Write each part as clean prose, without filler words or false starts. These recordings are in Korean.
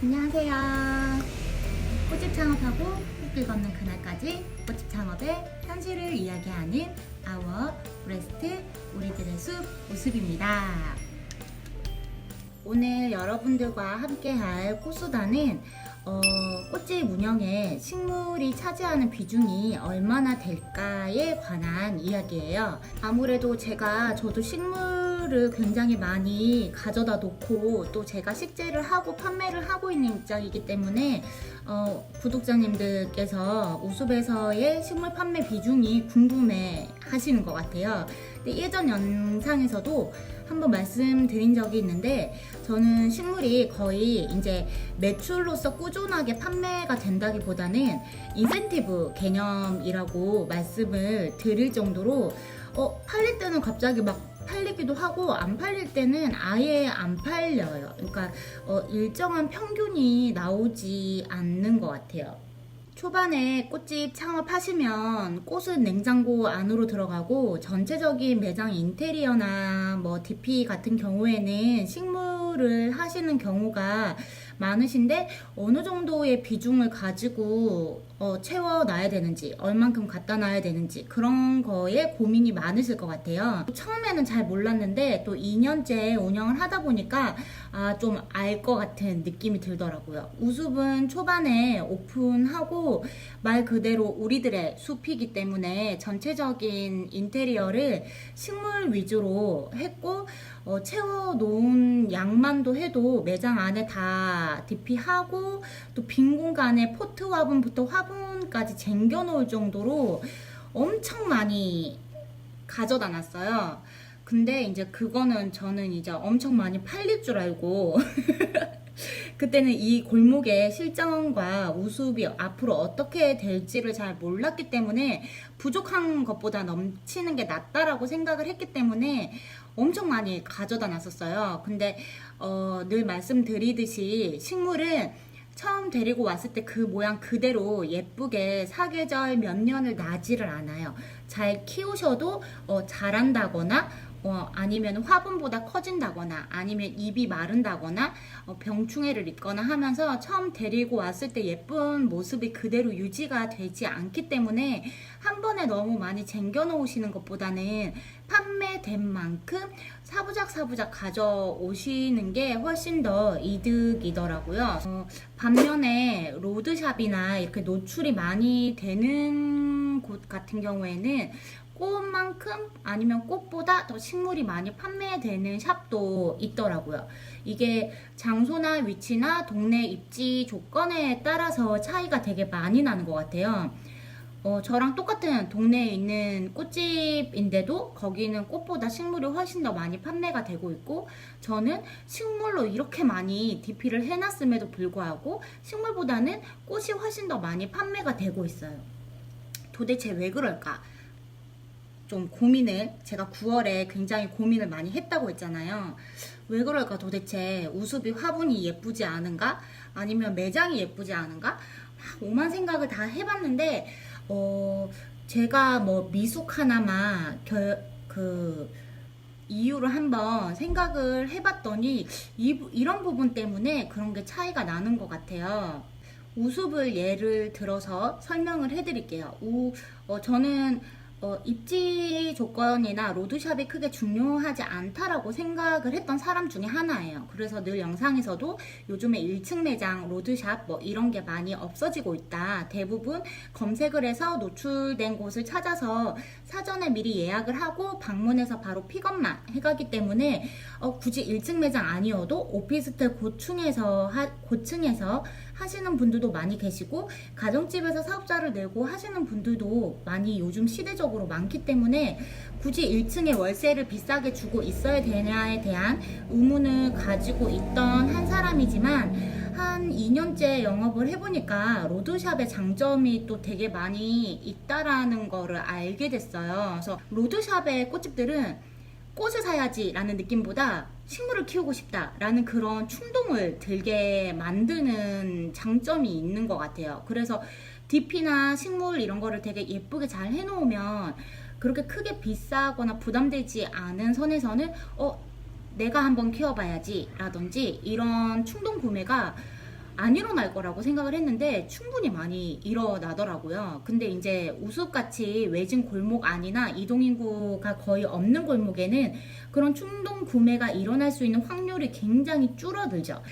안녕하세요. 꽃집 창업하고 꽃길 걷는 그날까지 꽃집 창업의 현실을 이야기하는 아워 브레스트 우리들의 숲 우습입니다. 오늘 여러분들과 함께할 꽃수다는 꽃집 운영에 식물이 차지하는 비중이 얼마나 될까에 관한 이야기예요. 아무래도 저도 식물을 굉장히 많이 가져다 놓고 또 제가 식재를 하고 판매를 하고 있는 입장이기 때문에 구독자님들께서 우숲에서의 식물 판매 비중이 궁금해 하시는 것 같아요. 근데 예전 영상에서도 한번 말씀드린 적이 있는데, 저는 식물이 거의 이제 매출로서 꾸준하게 판매가 된다기보다는 인센티브 개념이라고 말씀을 드릴 정도로 팔릴 때는 갑자기 막 팔리기도 하고 안 팔릴 때는 아예 안 팔려요. 그러니까 일정한 평균이 나오지 않는 것 같아요. 초반에 꽃집 창업하시면 꽃은 냉장고 안으로 들어가고 전체적인 매장 인테리어나 DP 같은 경우에는 식물을 하시는 경우가 많으신데, 어느 정도의 비중을 가지고 채워놔야 되는지, 얼만큼 갖다 놔야 되는지, 그런 거에 고민이 많으실 것 같아요. 처음에는 잘 몰랐는데 또 2년째 운영을 하다 보니까 좀 알 것 같은 느낌이 들더라고요. 우숲은 초반에 오픈하고 말 그대로 우리들의 숲이기 때문에 전체적인 인테리어를 식물 위주로 했고, 채워놓은 양만도 해도 매장 안에 다 DP하고 또 빈 공간에 포트 화분부터 화분까지 쟁겨놓을 정도로 엄청 많이 가져다 놨어요. 근데 이제 그거는 저는 이제 엄청 많이 팔릴 줄 알고 그때는 이 골목의 실정과 우숲이 앞으로 어떻게 될지를 잘 몰랐기 때문에 부족한 것보다 넘치는 게 낫다라고 생각을 했기 때문에 엄청 많이 가져다 놨었어요. 근데 늘 말씀드리듯이 식물은 처음 데리고 왔을 때 그 모양 그대로 예쁘게 사계절 몇 년을 나지를 않아요. 잘 키우셔도 자란다거나 아니면 화분보다 커진다거나 아니면 잎이 마른다거나 병충해를 입거나 하면서 처음 데리고 왔을 때 예쁜 모습이 그대로 유지가 되지 않기 때문에 한 번에 너무 많이 쟁겨 놓으시는 것보다는 판매된 만큼 사부작 가져오시는 게 훨씬 더 이득이더라고요. 반면에 로드샵이나 이렇게 노출이 많이 되는 곳 같은 경우에는 꽃만큼 아니면 꽃보다 더 식물이 많이 판매되는 샵도 있더라고요. 이게 장소나 위치나 동네 입지 조건에 따라서 차이가 되게 많이 나는 것 같아요. 저랑 똑같은 동네에 있는 꽃집인데도 거기는 꽃보다 식물이 훨씬 더 많이 판매가 되고 있고, 저는 식물로 이렇게 많이 DP를 해놨음에도 불구하고 식물보다는 꽃이 훨씬 더 많이 판매가 되고 있어요. 도대체 왜 그럴까? 좀 제가 9월에 굉장히 고민을 많이 했다고 했잖아요. 왜 그럴까 도대체? 우숲이 화분이 예쁘지 않은가? 아니면 매장이 예쁘지 않은가? 오만 생각을 다 해봤는데 제가 미숙 하나만 이유를 한번 생각을 해봤더니 이런 부분 때문에 그런 게 차이가 나는 것 같아요. 우숲을 예를 들어서 설명을 해드릴게요. 저는 입지 조건이나 로드샵이 크게 중요하지 않다라고 생각을 했던 사람 중에 하나예요. 그래서 늘 영상에서도 요즘에 1층 매장, 로드샵 뭐 이런 게 많이 없어지고 있다. 대부분 검색을 해서 노출된 곳을 찾아서 사전에 미리 예약을 하고 방문해서 바로 픽업만 해가기 때문에 굳이 1층 매장 아니어도 오피스텔 고층에서 하시는 분들도 많이 계시고, 가정집에서 사업자를 내고 하시는 분들도 많이 요즘 시대적으로 많기 때문에 굳이 1층에 월세를 비싸게 주고 있어야 되냐에 대한 의문을 가지고 있던 한 사람이지만, 한 2년째 영업을 해보니까 로드샵의 장점이 또 되게 많이 있다라는 거를 알게 됐어요. 그래서 로드샵의 꽃집들은 꽃을 사야지 라는 느낌보다 식물을 키우고 싶다 라는 그런 충동을 들게 만드는 장점이 있는 것 같아요. 그래서 DP나 식물 이런 거를 되게 예쁘게 잘 해놓으면 그렇게 크게 비싸거나 부담되지 않은 선에서는 내가 한번 키워봐야지 라든지 이런 충동 구매가 안 일어날 거라고 생각을 했는데 충분히 많이 일어나더라고요. 근데 이제 우습같이 외진 골목 안이나 이동인구가 거의 없는 골목에는 그런 충동 구매가 일어날 수 있는 확률이 굉장히 줄어들죠.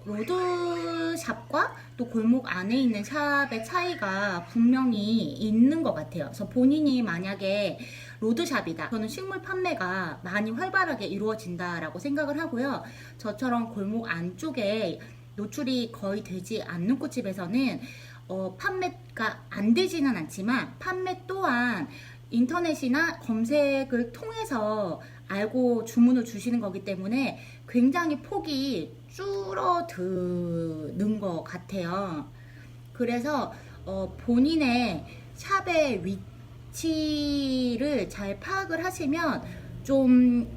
로드샵과 또 골목 안에 있는 샵의 차이가 분명히 있는 것 같아요. 그래서 본인이 만약에 로드샵이다, 저는 식물 판매가 많이 활발하게 이루어진다라고 생각을 하고요. 저처럼 골목 안쪽에 노출이 거의 되지 않는 꽃집에서는 판매가 안 되지는 않지만 판매 또한 인터넷이나 검색을 통해서 알고 주문을 주시는 거기 때문에 굉장히 폭이 줄어드는 것 같아요. 그래서 본인의 샵의 위치를 잘 파악을 하시면 좀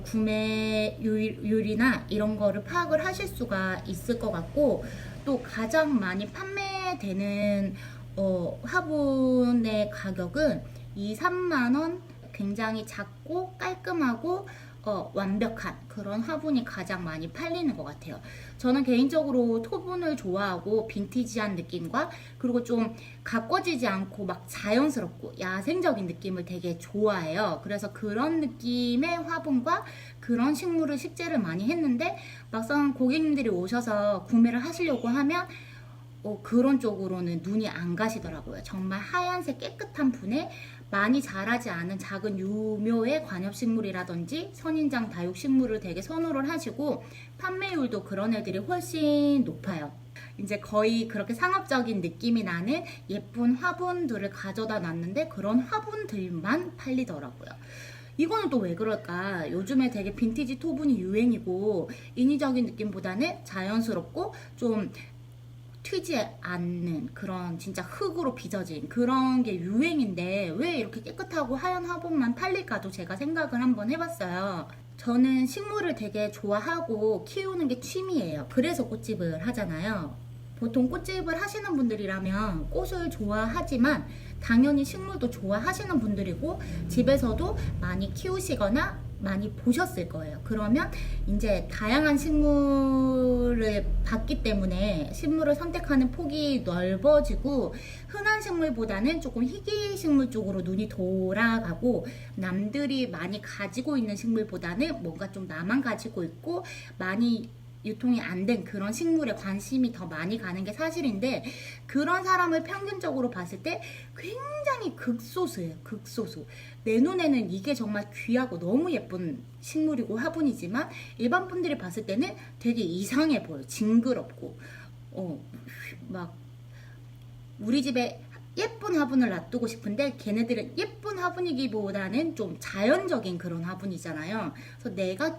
구매율이나 이런 거를 파악을 하실 수가 있을 것 같고, 또 가장 많이 판매되는 화분의 가격은 2, 3만원, 굉장히 작고 깔끔하고 완벽한 그런 화분이 가장 많이 팔리는 것 같아요. 저는 개인적으로 토분을 좋아하고 빈티지한 느낌과 그리고 좀 가꿔지지 않고 막 자연스럽고 야생적인 느낌을 되게 좋아해요. 그래서 그런 느낌의 화분과 그런 식물을 식재를 많이 했는데, 막상 고객님들이 오셔서 구매를 하시려고 하면 그런 쪽으로는 눈이 안 가시더라고요. 정말 하얀색 깨끗한 분에 많이 자라지 않은 작은 유묘의 관엽식물이라든지 선인장 다육식물을 되게 선호를 하시고, 판매율도 그런 애들이 훨씬 높아요. 이제 거의 그렇게 상업적인 느낌이 나는 예쁜 화분들을 가져다 놨는데 그런 화분들만 팔리더라고요. 이거는 또 왜 그럴까? 요즘에 되게 빈티지 토분이 유행이고, 인위적인 느낌보다는 자연스럽고 좀 튀지 않는 그런 진짜 흙으로 빚어진 그런 게 유행인데 왜 이렇게 깨끗하고 하얀 화분만 팔릴까도 제가 생각을 한번 해봤어요. 저는 식물을 되게 좋아하고 키우는 게 취미예요. 그래서 꽃집을 하잖아요. 보통 꽃집을 하시는 분들이라면 꽃을 좋아하지만 당연히 식물도 좋아하시는 분들이고, 집에서도 많이 키우시거나 많이 보셨을 거예요. 그러면 이제 다양한 식물을 봤기 때문에 식물을 선택하는 폭이 넓어지고, 흔한 식물보다는 조금 희귀 식물 쪽으로 눈이 돌아가고, 남들이 많이 가지고 있는 식물보다는 뭔가 좀 나만 가지고 있고 많이 유통이 안 된 그런 식물에 관심이 더 많이 가는 게 사실인데, 그런 사람을 평균적으로 봤을 때 굉장히 극소수예요. 극소수. 내 눈에는 이게 정말 귀하고 너무 예쁜 식물이고 화분이지만 일반 분들이 봤을 때는 되게 이상해 보여요. 징그럽고 막 우리 집에 예쁜 화분을 놔두고 싶은데 걔네들은 예쁜 화분이기보다는 좀 자연적인 그런 화분이잖아요. 그래서 내가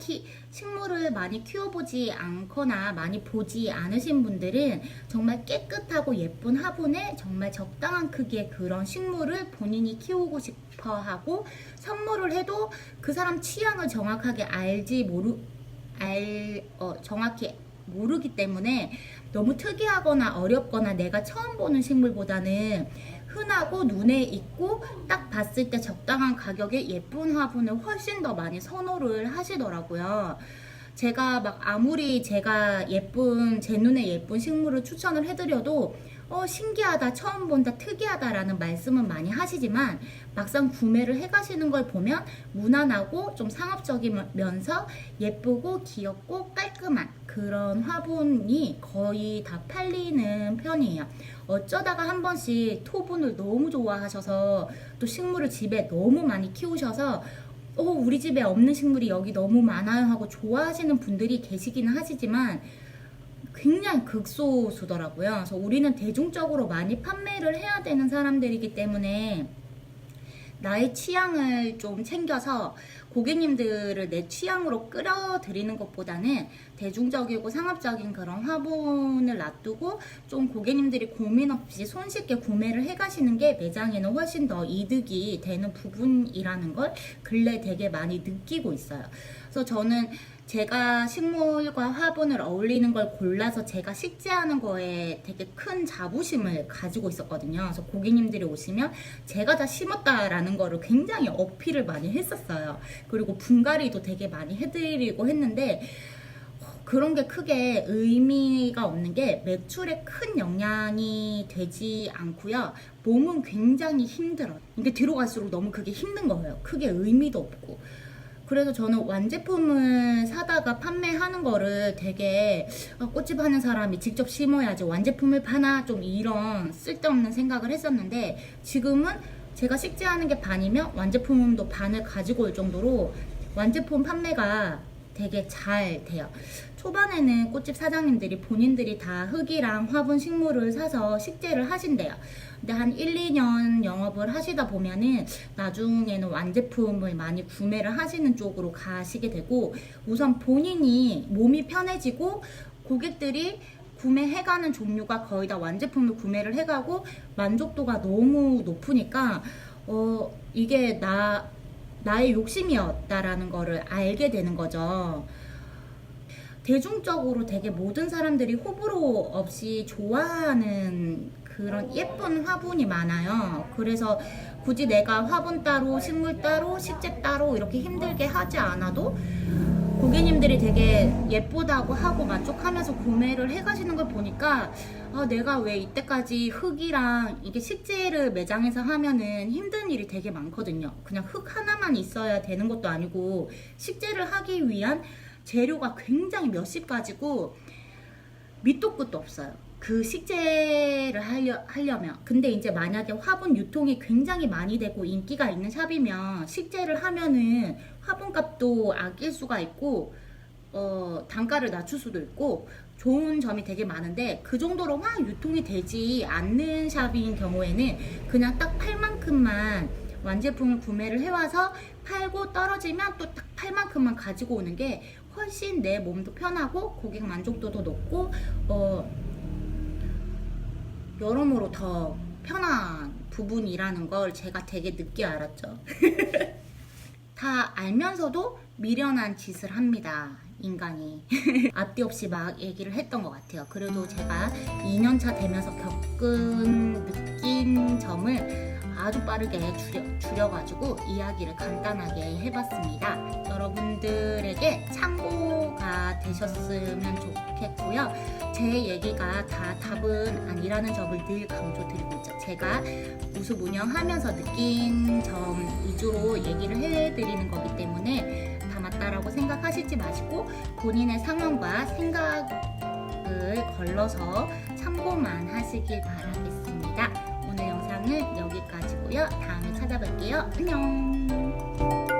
식물을 많이 키워보지 않거나 많이 보지 않으신 분들은 정말 깨끗하고 예쁜 화분에 정말 적당한 크기의 그런 식물을 본인이 키우고 싶어 하고, 선물을 해도 그 사람 취향을 정확하게 정확히 모르기 때문에 너무 특이하거나 어렵거나 내가 처음 보는 식물보다는 흔하고 눈에 익고 딱 봤을 때 적당한 가격에 예쁜 화분을 훨씬 더 많이 선호를 하시더라고요. 제가 막 아무리 제가 제 눈에 예쁜 식물을 추천을 해드려도 신기하다, 처음 본다, 특이하다라는 말씀은 많이 하시지만 막상 구매를 해가시는 걸 보면 무난하고 좀 상업적이면서 예쁘고 귀엽고 깔끔한 그런 화분이 거의 다 팔리는 편이에요. 어쩌다가 한 번씩 토분을 너무 좋아하셔서 또 식물을 집에 너무 많이 키우셔서 우리 집에 없는 식물이 여기 너무 많아요 하고 좋아하시는 분들이 계시기는 하시지만 굉장히 극소수더라고요. 그래서 우리는 대중적으로 많이 판매를 해야 되는 사람들이기 때문에 나의 취향을 좀 챙겨서 고객님들을 내 취향으로 끌어들이는 것보다는 대중적이고 상업적인 그런 화분을 놔두고 좀 고객님들이 고민 없이 손쉽게 구매를 해가시는 게 매장에는 훨씬 더 이득이 되는 부분이라는 걸 근래 되게 많이 느끼고 있어요. 그래서 저는 제가 식물과 화분을 어울리는 걸 골라서 제가 식재하는 거에 되게 큰 자부심을 가지고 있었거든요. 그래서 고객님들이 오시면 제가 다 심었다라는 거를 굉장히 어필을 많이 했었어요. 그리고 분갈이도 되게 많이 해드리고 했는데 그런 게 크게 의미가 없는 게 매출에 큰 영향이 되지 않고요. 몸은 굉장히 힘들어요. 이게 들어갈수록 너무 그게 힘든 거예요. 크게 의미도 없고. 그래서 저는 완제품을 사다가 판매하는 거를 되게 꽃집 하는 사람이 직접 심어야지 완제품을 파나 좀 이런 쓸데없는 생각을 했었는데 지금은 제가 식재하는 게 반이면 완제품도 반을 가지고 올 정도로 완제품 판매가 되게 잘 돼요. 초반에는 꽃집 사장님들이 본인들이 다 흙이랑 화분 식물을 사서 식재를 하신대요. 근데 한 1, 2년 영업을 하시다 보면은 나중에는 완제품을 많이 구매를 하시는 쪽으로 가시게 되고 우선 본인이 몸이 편해지고 고객들이 구매해가는 종류가 거의 다 완제품을 구매를 해가고 만족도가 너무 높으니까 이게 나의 욕심이었다라는 거를 알게 되는 거죠. 대중적으로 되게 모든 사람들이 호불호 없이 좋아하는 그런 예쁜 화분이 많아요. 그래서 굳이 내가 화분 따로, 식물 따로, 식재 따로 이렇게 힘들게 하지 않아도 고객님들이 되게 예쁘다고 하고 만족하면서 구매를 해가시는 걸 보니까 내가 왜 이때까지 흙이랑 이게 식재를 매장에서 하면은 힘든 일이 되게 많거든요. 그냥 흙 하나만 있어야 되는 것도 아니고 식재를 하기 위한 재료가 굉장히 몇십 가지고 밑도 끝도 없어요. 그 식재를 하려면. 근데 이제 만약에 화분 유통이 굉장히 많이 되고 인기가 있는 샵이면 식재를 하면은 화분값도 아낄 수가 있고 단가를 낮출 수도 있고 좋은 점이 되게 많은데 그 정도로 확 유통이 되지 않는 샵인 경우에는 그냥 딱 팔 만큼만 완제품을 구매를 해와서 팔고 떨어지면 또 딱 팔 만큼만 가지고 오는 게 훨씬 내 몸도 편하고 고객 만족도도 높고 여러모로 더 편한 부분이라는 걸 제가 되게 늦게 알았죠. 다 알면서도 미련한 짓을 합니다. 인간이. 앞뒤 없이 막 얘기를 했던 것 같아요. 그래도 제가 2년차 되면서 느낀 점을 아주 빠르게 줄여가지고 이야기를 간단하게 해봤습니다. 여러분들에게 참고가 되셨으면 좋겠고요. 제 얘기가 다 답은 아니라는 점을 늘 강조드리고 있죠. 제가 우습 운영하면서 느낀 점 위주로 얘기를 해드리는 거기 때문에 다 맞다라고 생각하시지 마시고 본인의 상황과 생각을 걸러서 참고만 하시길 바라겠습니다. 오늘 영상은 여기까지고요. 다음에 찾아뵐게요. 안녕.